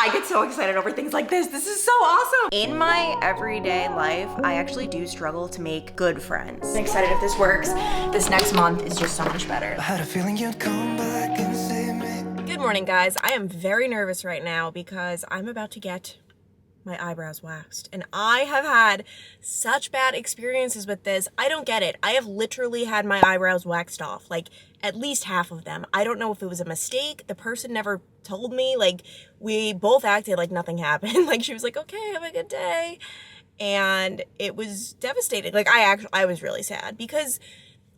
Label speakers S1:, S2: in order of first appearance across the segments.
S1: I get so excited over things like this. This is so awesome. In my everyday life, I actually do struggle to make good friends. I'm excited if this works. This next month is just so much better.
S2: I had a feeling you'd come back and save me.
S1: Good morning, guys. I am very nervous right now because I'm about to get my eyebrows waxed. And I have had such bad experiences with this. I don't get it. I have literally had my eyebrows waxed off, like at least half of them. I don't know if it was a mistake. The person never told me. Like, we both acted like nothing happened. Like, she was like, okay, have a good day. And it was devastating. Like, I was really sad because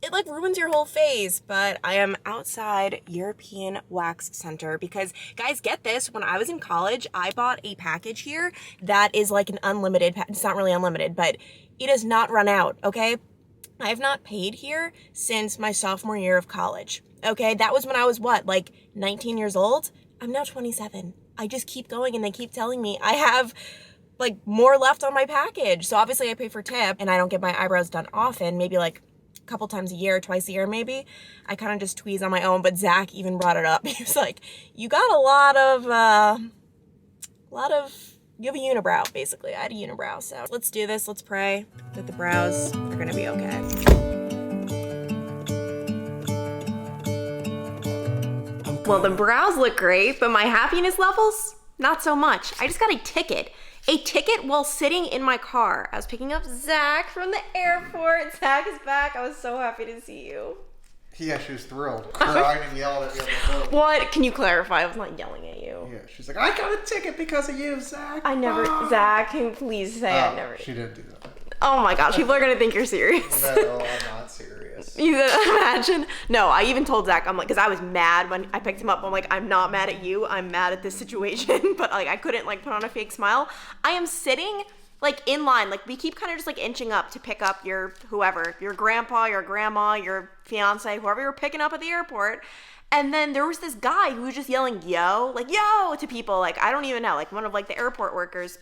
S1: it like ruins your whole face. But I am outside European Wax Center because, guys, get this, when I was in college, I bought a package here that is like an unlimited, it's not really unlimited, but it does not run out, okay? I have not paid here since my sophomore year of college, okay? That was when I was what, like 19 years old? I'm now 27. I just keep going and they keep telling me I have like more left on my package. So obviously I pay for tip and I don't get my eyebrows done often, maybe like couple times a year, twice a year maybe. I kind of just tweeze on my own, but Zach even brought it up. He was like, you got a lot of, you have a unibrow, basically. I had a unibrow, so let's do this. Let's pray that the brows are gonna be okay. Well, the brows look great, but my happiness levels, not so much. I just got a ticket while sitting in my car. I was picking up Zach from the airport. Zach is back. I was so happy to see you.
S3: Yeah, she was thrilled. Crying and yelled at me on the phone.
S1: What? Can you clarify? I was not yelling at you.
S3: Yeah, she's like, I got a ticket because of you, Zach.
S1: I never, Zach, can you please say I never.
S3: She didn't do that.
S1: Oh my gosh, people are gonna think you're serious.
S3: No, I'm not serious.
S1: You imagine? No, I even told Zach, I'm like, because I was mad when I picked him up. I'm like, I'm not mad at you. I'm mad at this situation. But like, I couldn't like put on a fake smile. I am sitting like in line. Like, we keep kind of just like inching up to pick up your whoever, your grandpa, your grandma, your fiance, whoever you're picking up at the airport. And then there was this guy who was just yelling, yo, like, yo, to people. Like, I don't even know, like one of like the airport workers.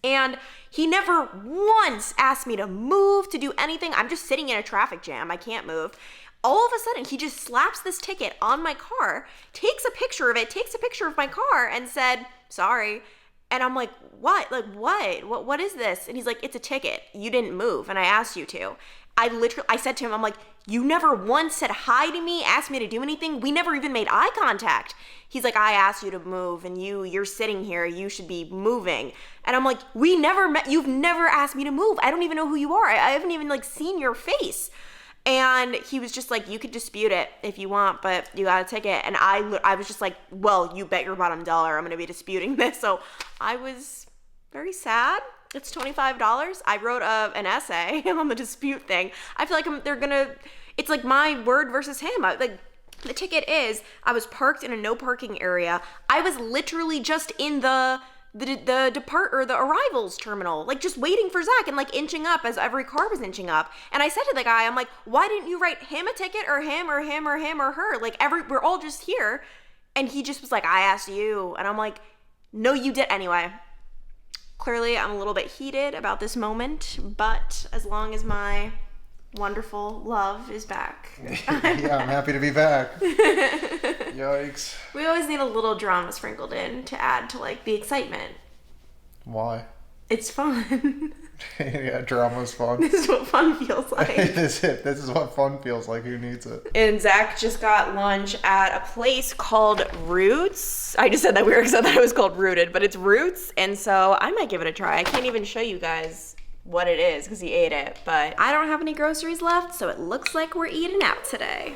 S1: And he never once asked me to move, to do anything. I'm just sitting in a traffic jam. I can't move. All of a sudden, he just slaps this ticket on my car, takes a picture of it, takes a picture of my car, and said, sorry. And I'm like, what? Like, what? What is this? And he's like, it's a ticket. You didn't move, and I asked you to. I said to him, I'm like, you never once said hi to me, asked me to do anything. We never even made eye contact. He's like, I asked you to move, and you're sitting here. You should be moving. And I'm like, we never met. You've never asked me to move. I don't even know who you are. I haven't even like seen your face. And he was just like, you could dispute it if you want, but you got a ticket. And I was just like, well, you bet your bottom dollar I'm going to be disputing this. So I was very sad. It's $25. I wrote an essay on the dispute thing. I feel like it's like my word versus him. The ticket is, I was parked in a no parking area. I was literally just in the arrivals terminal, like just waiting for Zach and like inching up as every car was inching up. And I said to the guy, I'm like, why didn't you write him a ticket or him or him or him or her? Like we're all just here. And he just was like, I asked you. And I'm like, no, you did anyway. Clearly, I'm a little bit heated about this moment, but as long as my wonderful love is back.
S3: Yeah, I'm happy to be back. Yikes.
S1: We always need a little drama sprinkled in to add to like the excitement.
S3: Why?
S1: It's fun.
S3: Yeah, drama's fun.
S1: This is what fun feels like.
S3: This is what fun feels like. Who needs it?
S1: And Zach just got lunch at a place called Roots. I just said that weird because I thought it was called Rooted, but it's Roots. And so I might give it a try. I can't even show you guys what it is because he ate it, but I don't have any groceries left, so it looks like we're eating out today.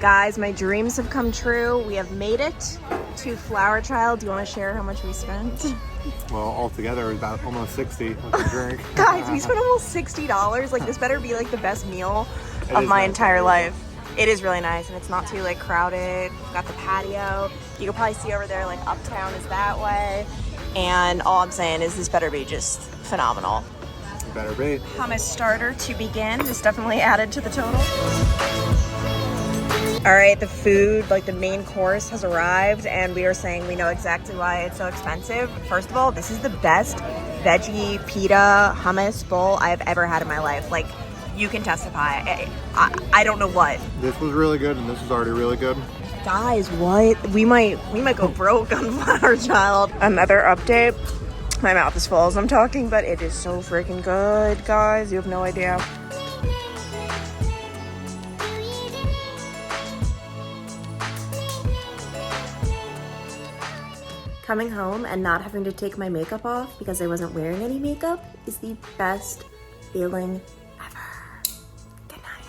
S1: Guys, my dreams have come true. We have made it to Flower Child. Do you want to share how much we spent?
S4: Well, altogether, it was about almost 60 with the drink.
S1: Guys, we spent almost $60. Like, this better be like the best meal of my entire life. It is really nice, and it's not too like crowded. We've got the patio. You can probably see over there like uptown is that way. And all I'm saying is this better be just phenomenal.
S4: You better be.
S1: Hummus starter to begin. This definitely added to the total. All right, the food, like the main course has arrived, and we are saying we know exactly why it's so expensive. First of all, this is the best veggie pita hummus bowl I've ever had in my life. Like, you can testify. I don't know what.
S4: This was really good, and this is already really good.
S1: Guys, what? We might go broke on Flower Child. Another update. My mouth is full as I'm talking, but it is so freaking good, guys. You have no idea. Coming home and not having to take my makeup off because I wasn't wearing any makeup is the best feeling ever. Good night.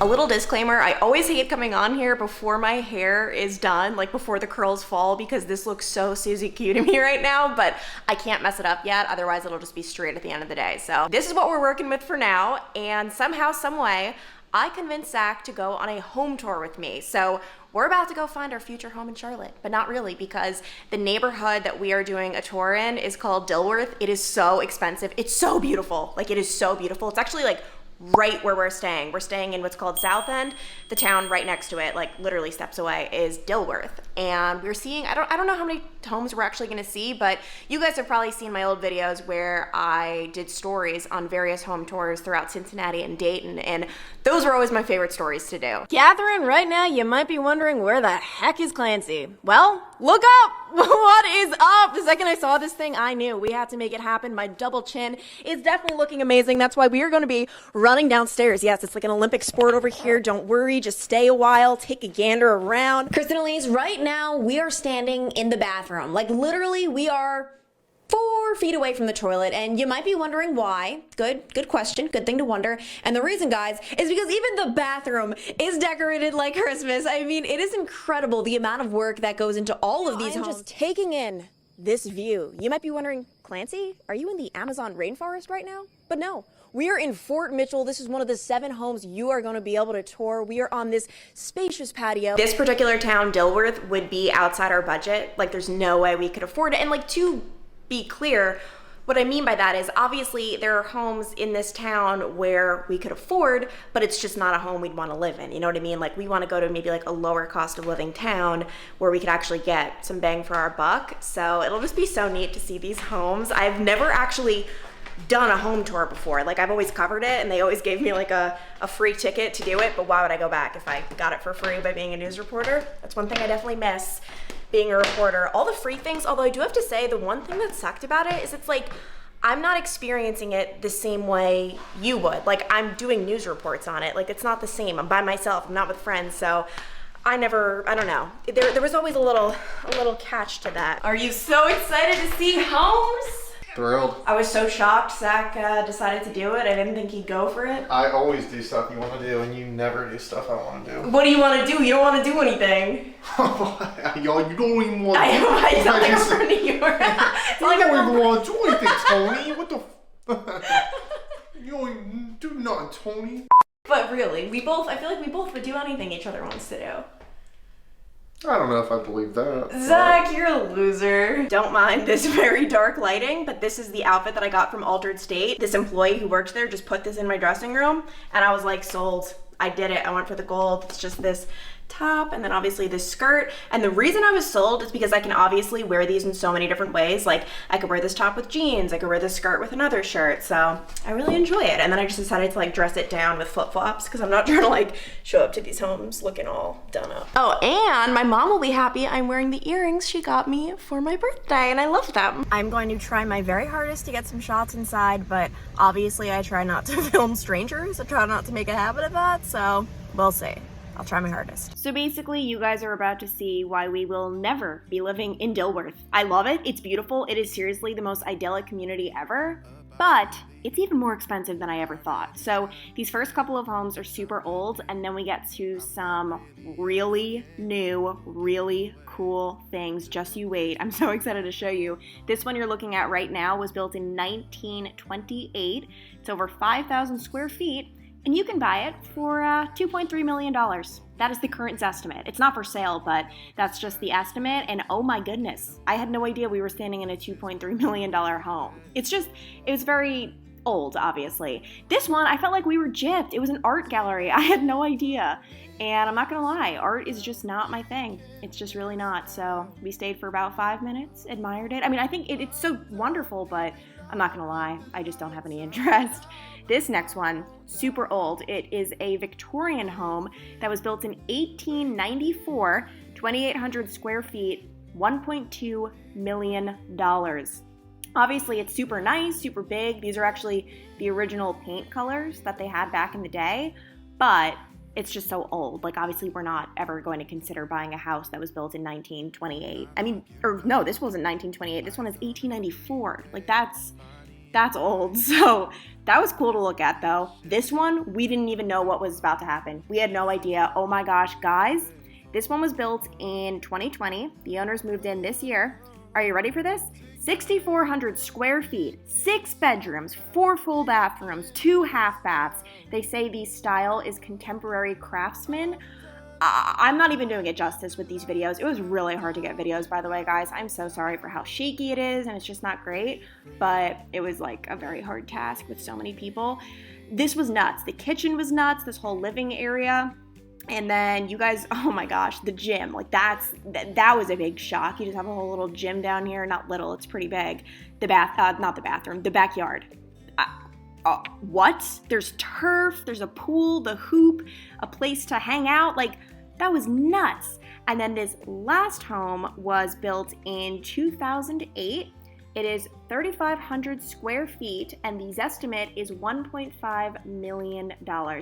S1: A little disclaimer, I always hate coming on here before my hair is done, like before the curls fall, because this looks so Susie Q to me right now, but I can't mess it up yet, otherwise it'll just be straight at the end of the day. So this is what we're working with for now, and somehow, some way, I convinced Zach to go on a home tour with me. So we're about to go find our future home in Charlotte, but not really, because the neighborhood that we are doing a tour in is called Dilworth. It is so expensive. It's so beautiful. Like, it is so beautiful. It's actually like right where we're staying. We're staying in what's called South End. The town right next to it, like literally steps away, is Dilworth. And we're seeing, I don't know how many homes we're actually gonna see, but you guys have probably seen my old videos where I did stories on various home tours throughout Cincinnati and Dayton, and those were always my favorite stories to do. Catherine, right now you might be wondering where the heck is Clancy? Well, look up! What is up? The second I saw this thing, I knew we had to make it happen. My double chin is definitely looking amazing. That's why we are gonna be running downstairs. Yes, it's like an Olympic sport over here. Don't worry, just stay a while, take a gander around. Kristen Elise, right now we are standing in the bathroom. Like literally we are 4 feet away from the toilet, and you might be wondering why. Good question, good thing to wonder. And the reason, guys, is because even the bathroom is decorated like Christmas. I mean, it is incredible the amount of work that goes into all of these homes. I'm just taking in this view. You might be wondering, Clancy, are you in the Amazon rainforest right now? But no. We are in Fort Mitchell. This is one of the 7 homes you are going to be able to tour. We are on this spacious patio. This particular town, Dilworth, would be outside our budget. Like, there's no way we could afford it. And like, to be clear, what I mean by that is obviously there are homes in this town where we could afford, but it's just not a home we'd want to live in. You know what I mean? Like, we want to go to maybe like a lower cost of living town where we could actually get some bang for our buck. So it'll just be so neat to see these homes. I've never actually done a home tour before. Like, I've always covered it, and they always gave me like a free ticket to do it, but why would I go back if I got it for free by being a news reporter? That's one thing I definitely miss, being a reporter. All the free things, although I do have to say, the one thing that sucked about it is it's like, I'm not experiencing it the same way you would. Like, I'm doing news reports on it. Like, it's not the same. I'm by myself, I'm not with friends, so I don't know. There was always a little catch to that. Are you so excited to see homes?
S3: Thrilled.
S1: I was so shocked Zach decided to do it. I didn't think he'd go for it.
S3: I always do stuff you want to do, and you never do stuff I want to do.
S1: What do you want to do? You don't want to do anything.
S3: Yo, you don't even want to do
S1: I sound like I'm from New York.
S3: You don't even want to do anything, Tony. What the You don't even do nothing, Tony.
S1: But really, I feel like we both would do anything each other wants to do.
S3: I don't know if I believe that.
S1: Zach, you're a loser. Don't mind this very dark lighting, but this is the outfit that I got from Altered State. This employee who worked there just put this in my dressing room, and I was like, sold. I did it. I went for the gold. It's just this top and then obviously this skirt. And the reason I was sold is because I can obviously wear these in so many different ways. Like, I could wear this top with jeans, I could wear this skirt with another shirt, so I really enjoy it. And then I just decided to like dress it down with flip-flops because I'm not trying to like show up to these homes looking all done up. Oh, and my mom will be happy I'm wearing the earrings she got me for my birthday, and I love them. I'm going to try my very hardest to get some shots inside, but obviously I try not to film strangers. I try not to make a habit of that, so we'll see. I'll try my hardest. So basically, you guys are about to see why we will never be living in Dilworth. I love it. It's beautiful. It is seriously the most idyllic community ever. but it's even more expensive than I ever thought. So these first couple of homes are super old, and then we get to some really new, really cool things. Just you wait. I'm so excited to show you. This one you're looking at right now was built in 1928. It's over 5,000 square feet, and you can buy it for $2.3 million. That is the current estimate. It's not for sale, but that's just the estimate, and oh my goodness, I had no idea we were standing in a $2.3 million home. It was very old, obviously. This one, I felt like we were gypped. It was an art gallery. I had no idea. And I'm not gonna lie, art is just not my thing. It's just really not. So we stayed for about 5 minutes, admired it. I mean, I think it's so wonderful, but I'm not gonna lie, I just don't have any interest. This next one, super old. It is a Victorian home that was built in 1894, 2,800 square feet, $1.2 million. Obviously, it's super nice, super big. These are actually the original paint colors that they had back in the day, but it's just so old. Like, obviously, we're not ever going to consider buying a house that was built in 1928. I mean, or no, this wasn't 1928. This one is 1894. Like, that's old. So that was cool to look at, though. This one, we didn't even know what was about to happen. We had no idea. Oh my gosh, guys. This one was built in 2020. The owners moved in this year. Are you ready for this? 6,400 square feet, 6 bedrooms, 4 full bathrooms, 2 half baths. They say the style is contemporary craftsman. I'm not even doing it justice with these videos. It was really hard to get videos, by the way, guys. I'm so sorry for how shaky it is, and it's just not great, but it was like a very hard task with so many people. This was nuts. The kitchen was nuts, this whole living area. And then you guys, oh my gosh, the gym, like that was a big shock. You just have a whole little gym down here, not little, it's pretty big. The backyard. What? There's turf, there's a pool, the hoop, a place to hang out, like that was nuts. And then this last home was built in 2008. It is 3,500 square feet, and the Zestimate is $1.5 million.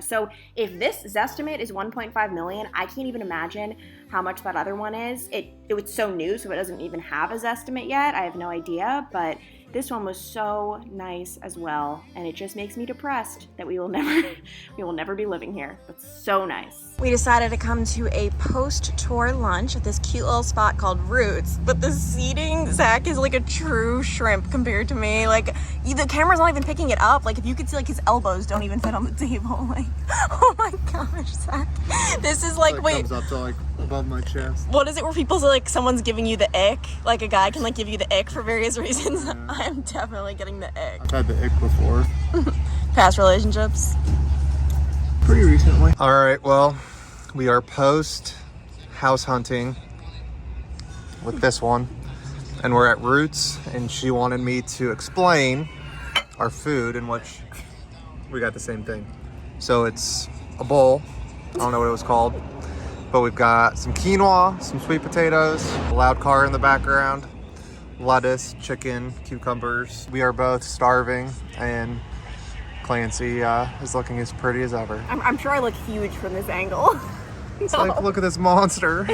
S1: So if this Zestimate is $1.5 million, I can't even imagine how much that other one is. It was so new, so it doesn't even have a Zestimate yet. I have no idea, but this one was so nice as well, and it just makes me depressed that we will never be living here. But so nice. We decided to come to a post-tour lunch at this cute little spot called Roots, but the seating, Zach is like a true shrimp compared to me. Like, the camera's not even picking it up. Like, if you could see, like, his elbows don't even fit on the table. Like, oh my gosh, Zach. This is like, wait.
S4: It comes up to like above my chest.
S1: What is it where people say, like, someone's giving you the ick? Like, a guy can, like, give you the ick for various reasons. Yeah. I'm definitely getting the ick.
S4: I've had the ick before.
S1: Past relationships?
S4: Pretty recently. All right, well, we are post house hunting with this one, and we're at Roots, and she wanted me to explain our food, in which we got the same thing. So it's a bowl. I don't know what it was called, but we've got some quinoa, some sweet potatoes, a loud car in the background, lettuce, chicken, cucumbers. We are both starving, and Clancy is looking as pretty as ever.
S1: I'm sure I look huge from this angle.
S4: It's like, look at this monster.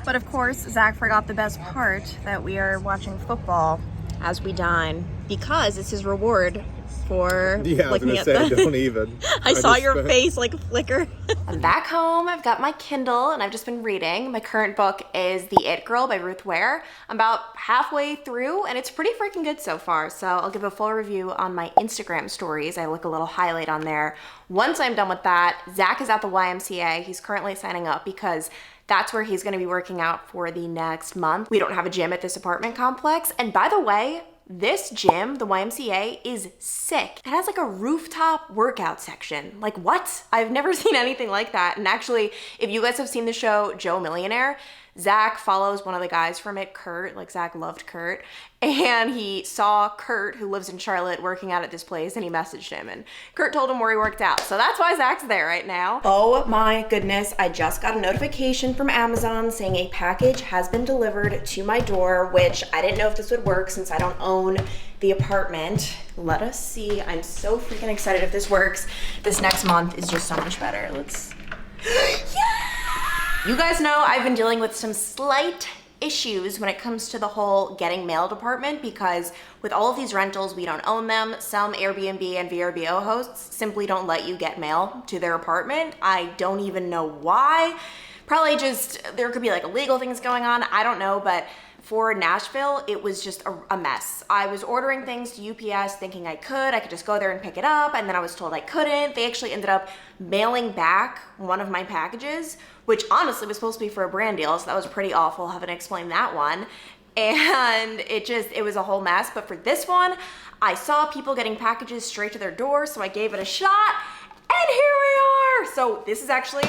S1: But of course, Zach forgot the best part, that we are watching football as we dine, because it's his reward for looking at the...
S4: don't even.
S1: I saw your face like flicker. I'm back home. I've got my Kindle and I've just been reading. My current book is The It Girl by Ruth Ware. I'm about halfway through and it's pretty freaking good so far. So I'll give a full review on my Instagram stories. I look a little highlight on there. Once I'm done with that, Zach is at the YMCA. He's currently signing up because that's where he's gonna be working out for the next month. We don't have a gym at this apartment complex. And by the way, this gym, the YMCA, is sick. It has like a rooftop workout section. Like, what? I've never seen anything like that. And actually, if you guys have seen the show Joe Millionaire, Zach follows one of the guys from it, Kurt. Like, Zach loved Kurt. And he saw Kurt, who lives in Charlotte, working out at this place, and he messaged him. And Kurt told him where he worked out. So that's why Zach's there right now. Oh my goodness, I just got a notification from Amazon saying a package has been delivered to my door, which I didn't know if this would work since I don't own the apartment. Let us see. I'm so freaking excited if this works. This next month is just so much better. Let's... Yeah! You guys know I've been dealing with some slight issues when it comes to the whole getting mail department, because with all of these rentals, we don't own them. Some Airbnb and VRBO hosts simply don't let you get mail to their apartment. I don't even know why. Probably just, there could be like illegal things going on. I don't know, but for Nashville, it was just a mess. I was ordering things to UPS thinking I could just go there and pick it up, and then I was told I couldn't. They actually ended up mailing back one of my packages, which honestly was supposed to be for a brand deal, so that was pretty awful having to explain that one. And it was a whole mess. But for this one, I saw people getting packages straight to their door, so I gave it a shot, and here we are. So this is actually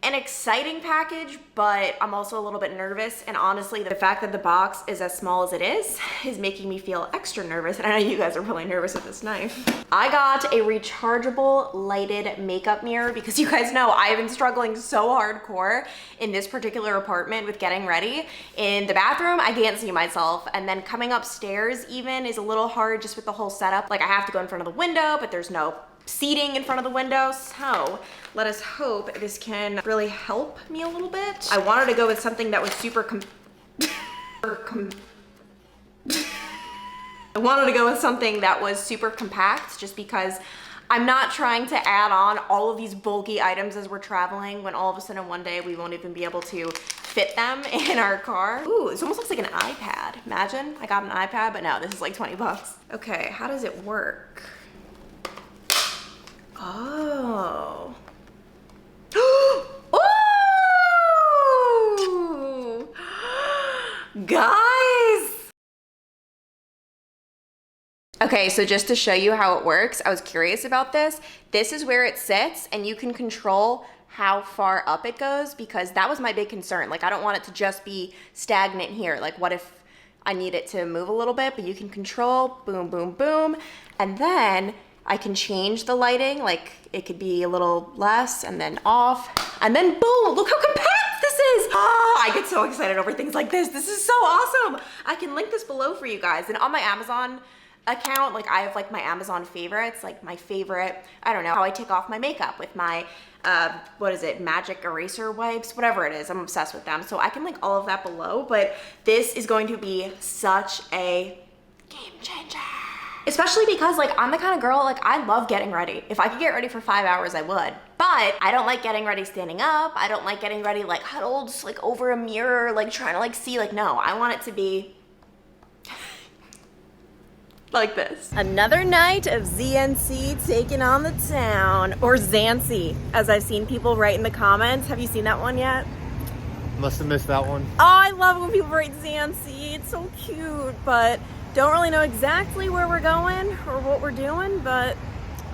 S1: an exciting package, but I'm also a little bit nervous, and honestly the fact that the box is as small as it is making me feel extra nervous, and I know you guys are probably nervous with this knife. I got a rechargeable lighted makeup mirror because you guys know I've been struggling so hardcore in this particular apartment with getting ready. In the bathroom, I can't see myself, and then coming upstairs even is a little hard just with the whole setup. Like I have to go in front of the window, but there's no seating in front of the window, so let us hope this can really help me a little bit. I wanted to go with something that was super I wanted to go with something that was super compact, just because I'm not trying to add on all of these bulky items as we're traveling when all of a sudden one day we won't even be able to fit them in our car. Ooh, this almost looks like an iPad. Imagine I got an iPad, but no, this is like 20 bucks. Okay, how does it work? Oh. Oh! Guys! Okay, so just to show you how it works, I was curious about this. This is where it sits, and you can control how far up it goes, because that was my big concern. Like, I don't want it to just be stagnant here. Like, what if I need it to move a little bit? But you can control, boom, boom, boom, and then I can change the lighting, like it could be a little less and then off, and then boom, look how compact this is. Oh, I get so excited over things like this. This is so awesome. I can link this below for you guys. And on my Amazon account, like I have like my Amazon favorites, like my favorite, I don't know, how I take off my makeup with my, what is it, magic eraser wipes, whatever it is, I'm obsessed with them. So I can link all of that below, but this is going to be such a game changer. Especially because like I'm the kind of girl, like I love getting ready. If I could get ready for 5 hours, I would. But I don't like getting ready standing up. I don't like getting ready like huddled like over a mirror, like trying to like see, like no, I want it to be like this. Another night of ZNC taking on the town, or Zancy, as I've seen people write in the comments. Have you seen that one yet?
S4: Must have missed that one.
S1: Oh, I love when people write Zancy. It's so cute, but don't really know exactly where we're going or what we're doing, but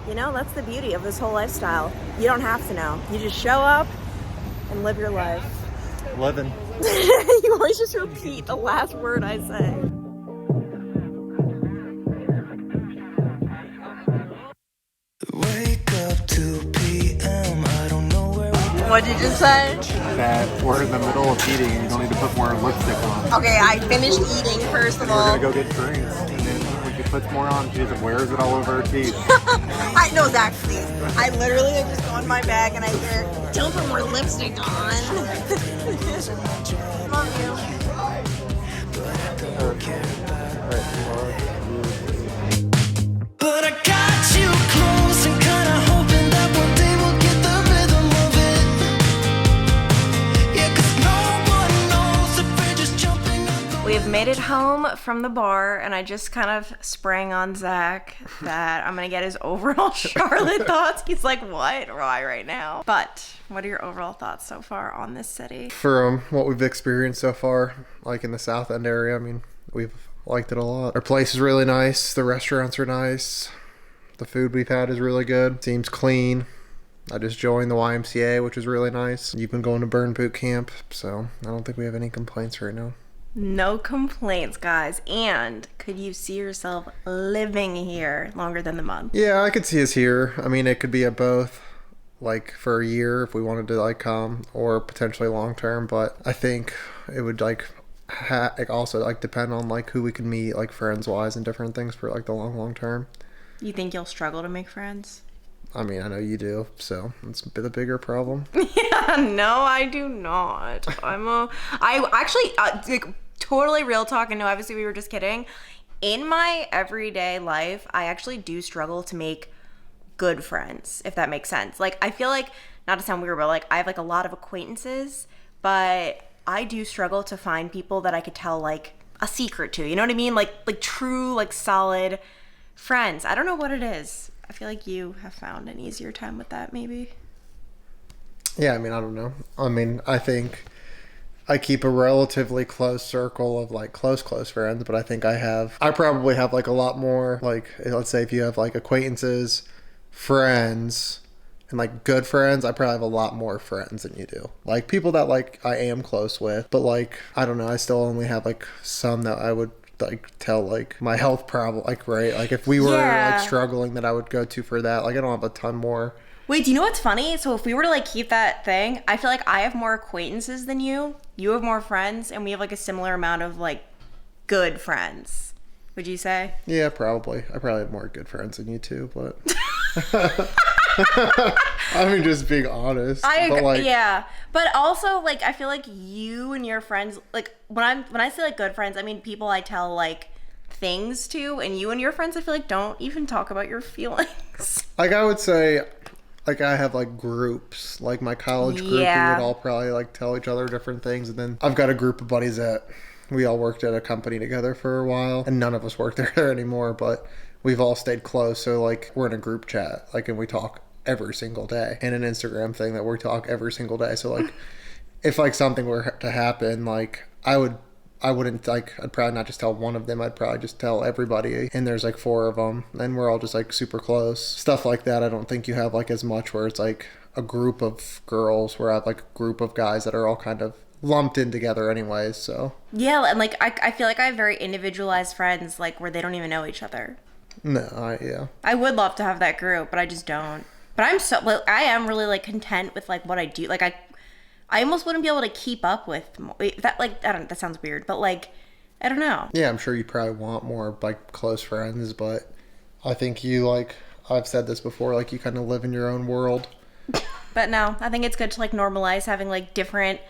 S1: you know, that's the beauty of this whole lifestyle. You don't have to know. You just show up and live your life.
S4: Living.
S1: You always just repeat the last word I say.
S2: Wake up 2 p.m. I don't know where we're
S1: What did you just say?
S4: That we're in the middle of eating and you don't need to put more lipstick on.
S1: Okay, I finished eating first of
S4: We're
S1: all.
S4: gonna go get drinks, and then when she puts more on, she just wears it all over her teeth.
S1: I know, Zach, please. I literally just go in my bag and I hear, don't put more lipstick on. Love you.
S2: But I got you close and kinda hoping that one day we'll get the rhythm of it. Yeah, 'cause no one knows if we're just jumping up.
S1: We have made it home from the bar, and I just kind of sprang on Zach that I'm gonna get his overall Charlotte thoughts. He's like, what? Why right now? But what are your overall thoughts so far on this city?
S4: From what we've experienced so far, like in the South End area, I mean, we've liked it a lot. Our place is really nice. The restaurants are nice. The food we've had is really good. Seems clean. I just joined the YMCA, which is really nice. You've been going to burn boot camp, so I don't think we have any complaints right now.
S1: No complaints, guys. And could you see yourself living here longer than the month?
S4: Yeah, I could see us here. I mean, it could be at both, like for a year if we wanted to like come, or potentially long term. But I think it would like also like depend on like who we can meet, like friends wise and different things for like the long term.
S1: You think you'll struggle to make friends?
S4: I mean, I know you do, so it's a bit a bigger problem.
S1: Yeah, no, I do not. I actually, like, totally real talk, and no, obviously we were just kidding. In my everyday life, I actually do struggle to make good friends, if that makes sense. Like, I feel like, not to sound weird, but like, I have like a lot of acquaintances, but I do struggle to find people that I could tell like a secret to, you know what I mean? Like true, like solid friends. I don't know what it is. I feel like you have found an easier time with that, maybe.
S4: Yeah, I mean, I don't know. I mean, I think I keep a relatively close circle of like close friends, but I think I probably have like a lot more, like, let's say if you have like acquaintances, friends, and like good friends, I probably have a lot more friends than you do. Like people that like I am close with, but like, I don't know, I still only have like some that I would like tell like my health problem, like, right, like if we were like struggling, that I would go to for that. Like I don't have a ton more.
S1: Wait, do you know what's funny? So if we were to like keep that thing, I feel like I have more acquaintances than you have more friends, and we have like a similar amount of like good friends, would you say?
S4: Yeah, probably. I probably have more good friends than you too, but I mean, just being honest. But like,
S1: yeah, but also like I feel like you and your friends, like when I say like good friends, I mean people I tell like things to, and you and your friends I feel like don't even talk about your feelings.
S4: Like I would say, like I have like groups, like my college group, we would all probably like tell each other different things, and then I've got a group of buddies that we all worked at a company together for a while, and none of us work there anymore, but we've all stayed close. So like we're in a group chat, like, and we talk every single day, and an Instagram thing that we talk every single day. So like if like something were to happen, like I wouldn't like, I'd probably not just tell one of them, I'd probably just tell everybody, and there's like 4 of them, and we're all just like super close. Stuff like that I don't think you have like as much, where it's like a group of girls, where I have like a group of guys that are all kind of lumped in together anyways. So
S1: yeah, and like I feel like I have very individualized friends, like where they don't even know each other.
S4: No,
S1: I would love to have that group, but I just don't. But I am really like content with like what I do. Like I almost wouldn't be able to keep up with that. Like that sounds weird, but like I don't know.
S4: Yeah, I'm sure you probably want more like close friends, but I think you, like I've said this before, like you kind of live in your own world.
S1: But no, I think it's good to like normalize having like different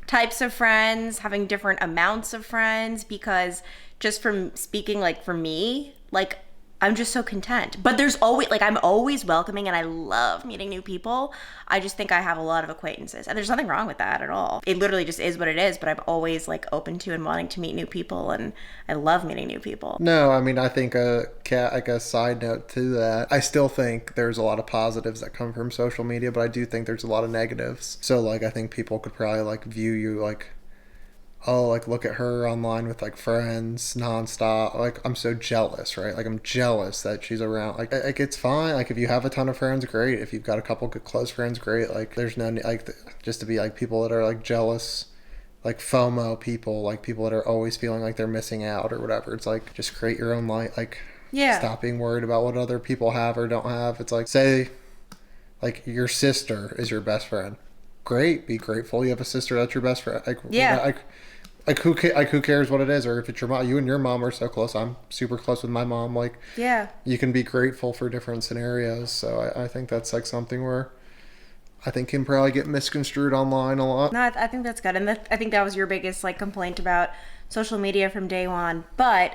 S1: types of friends, having different amounts of friends, because just from speaking like for me, like I'm just so content. But there's always, like, I'm always welcoming and I love meeting new people. I just think I have a lot of acquaintances, and there's nothing wrong with that at all. It literally just is what it is, but I'm always like open to and wanting to meet new people, and I love meeting new people.
S4: No, I mean, I think like a side note to that, I still think there's a lot of positives that come from social media, but I do think there's a lot of negatives. So like I think people could probably like view you like, oh, like look at her online with like friends nonstop. Like I'm so jealous, right? Like I'm jealous that she's around. Like it's fine. Like if you have a ton of friends, great. If you've got a couple good close friends, great. Like there's no like just to be like people that are like jealous, like FOMO people, like people that are always feeling like they're missing out or whatever. It's like just create your own life. Like stop being worried about what other people have or don't have. It's like, say like your sister is your best friend. Great, be grateful you have a sister that's your best friend. Like who cares what it is, or if it's your mom. You and your mom are so close. I'm super close with my mom. Like you can be grateful for different scenarios. So I think that's like something where I think can probably get misconstrued online a lot.
S1: No, I think that's good, and I think that was your biggest like complaint about social media from day one. But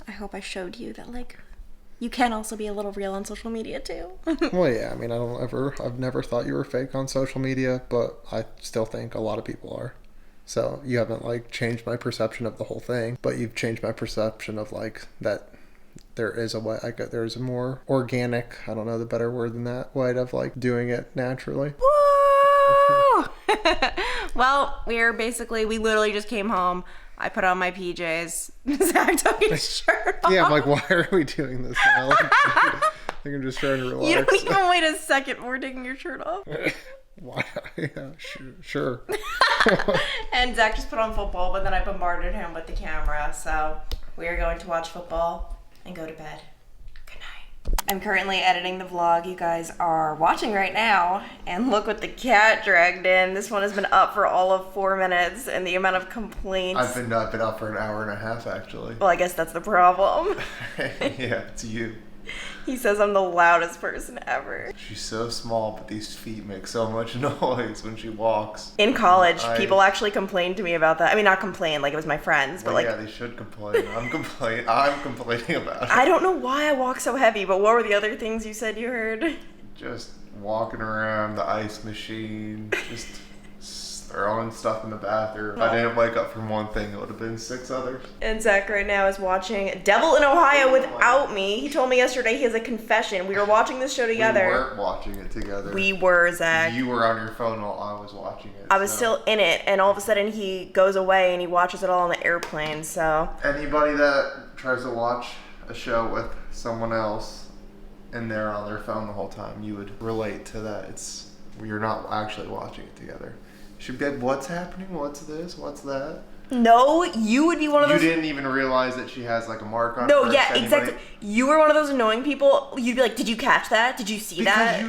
S1: I hope I showed you that like you can also be a little real on social media too.
S4: Well, yeah. I mean, I've never thought you were fake on social media, but I still think a lot of people are. So you haven't like changed my perception of the whole thing, but you've changed my perception of like that there is a way, like there's a more organic, I don't know the better word than that, way of like doing it naturally.
S1: Woo! Well, we literally just came home. I put on my PJs. Zach took his shirt off.
S4: Yeah, I'm like, why are we doing this now? Like, I think I'm just trying to relax.
S1: You don't even wait a second. We're taking your shirt off.
S4: Why? Yeah, sure.
S1: And Zach just put on football, but then I bombarded him with the camera. So we are going to watch football and go to bed. Good night. I'm currently editing the vlog you guys are watching right now. And look what the cat dragged in. This one has been up for all of 4 minutes, and the amount of complaints.
S4: I've been up for an hour and a half, actually.
S1: Well, I guess that's the problem.
S4: Yeah, it's you.
S1: He says I'm the loudest person ever.
S4: She's so small, but these feet make so much noise when she walks.
S1: In college, people actually complained to me about that. I mean, not complain, like it was my friends, but
S4: Well,
S1: like...
S4: yeah, they should complain. I'm complaining about it.
S1: I don't know why I walk so heavy, but what were the other things you said you heard?
S4: Just walking around the ice machine, just throwing stuff in the bathroom. If I didn't wake up from one thing, it would have been 6 others.
S1: And Zach right now is watching Devil in Ohio without me. He told me yesterday he has a confession. We were watching this show together.
S4: We weren't watching it together.
S1: We were, Zach.
S4: You were on your phone while I was watching it.
S1: I was still in it, and all of a sudden he goes away and he watches it all on the airplane, so...
S4: Anybody that tries to watch a show with someone else and they're on their phone the whole time, you would relate to that. You're not actually watching it together. You should be like, what's happening? What's this? What's that?
S1: No, you would be one of those...
S4: You didn't even realize that she has like a mark on her.
S1: No, yeah, exactly. You were one of those annoying people. You'd be like, did you catch that? Did you see that?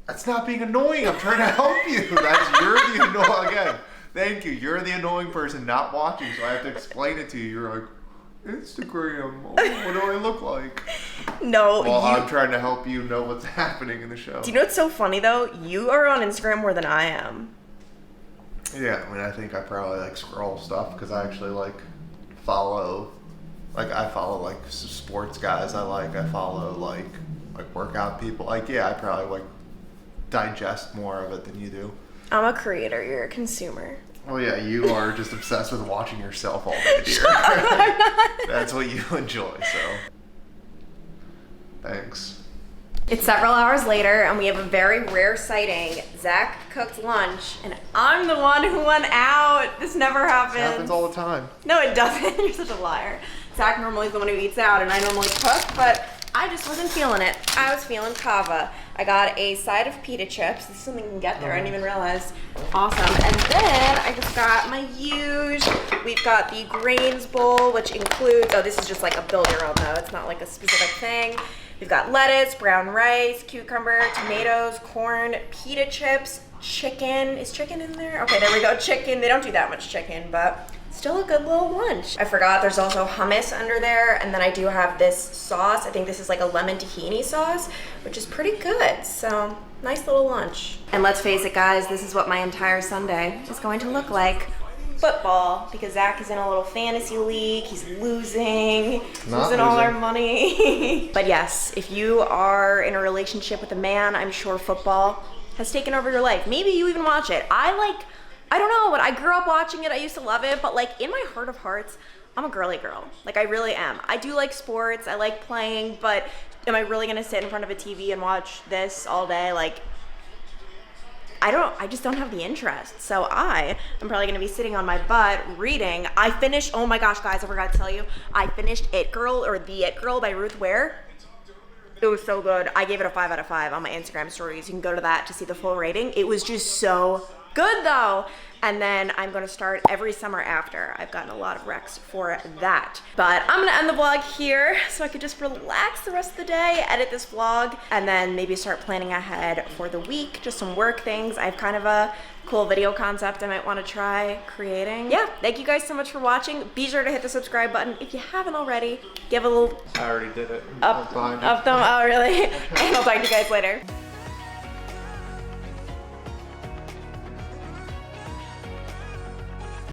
S4: That's not being annoying. I'm trying to help you. You're the annoying... Again, thank you. You're the annoying person not watching, so I have to explain it to you. You're like, Instagram, what do I look like?
S1: No,
S4: well, I'm trying to help you know what's happening in the show.
S1: Do you know what's so funny though? You are on Instagram more than I am.
S4: Yeah, I mean, I think I probably like scroll stuff because I actually like follow, I follow like sports guys. I follow like workout people. Like, yeah, I probably like digest more of it than you do.
S1: I'm a creator. You're a consumer.
S4: Well, yeah, you are just obsessed with watching yourself all day, dear. That's what you enjoy, so thanks.
S1: It's several hours later, and we have a very rare sighting. Zach cooked lunch, and I'm the one who went out. This never happens.
S4: It happens all the time.
S1: No, it doesn't. You're such a liar. Zach normally is the one who eats out, and I normally cook, but I just wasn't feeling it. I was feeling kava. I got a side of pita chips. This is something you can get there. I didn't even realize. Awesome. And then I just got my huge. We've got the grains bowl, which includes, oh, this is just like a build your own though. It's not like a specific thing. We've got lettuce, brown rice, cucumber, tomatoes, corn, pita chips, chicken. Is chicken in there? Okay, there we go. Chicken. They don't do that much chicken, but still a good little lunch. I forgot there's also hummus under there, and then I do have this sauce. I think this is like a lemon tahini sauce, which is pretty good. So nice little lunch. And let's face it, guys, this is what my entire Sunday is going to look like. Football, because Zach is in a little fantasy league. He's losing. He's losing all our money. But yes, if you are in a relationship with a man, I'm sure football has taken over your life. Maybe you even watch it. I don't know, but I grew up watching it. I used to love it, but like in my heart of hearts, I'm a girly girl. Like I really am. I do like sports. I like playing, but am I really gonna sit in front of a TV and watch this all day? Like, I just don't have the interest. So I am probably gonna be sitting on my butt reading. I finished, oh my gosh, guys, I forgot to tell you, I finished It Girl, or The It Girl by Ruth Ware. It was so good. I gave it a 5 out of 5 on my Instagram stories. You can go to that to see the full rating. It was just so good though. And then I'm gonna start every summer after. I've gotten a lot of recs for that. But I'm gonna end the vlog here so I could just relax the rest of the day, edit this vlog, and then maybe start planning ahead for the week, just some work things. I have kind of a cool video concept I might wanna try creating. Yeah, thank you guys so much for watching. Be sure to hit the subscribe button if you haven't already. Give a little
S4: I already did it.
S1: up thumb, oh really? And I'll talk to you guys later.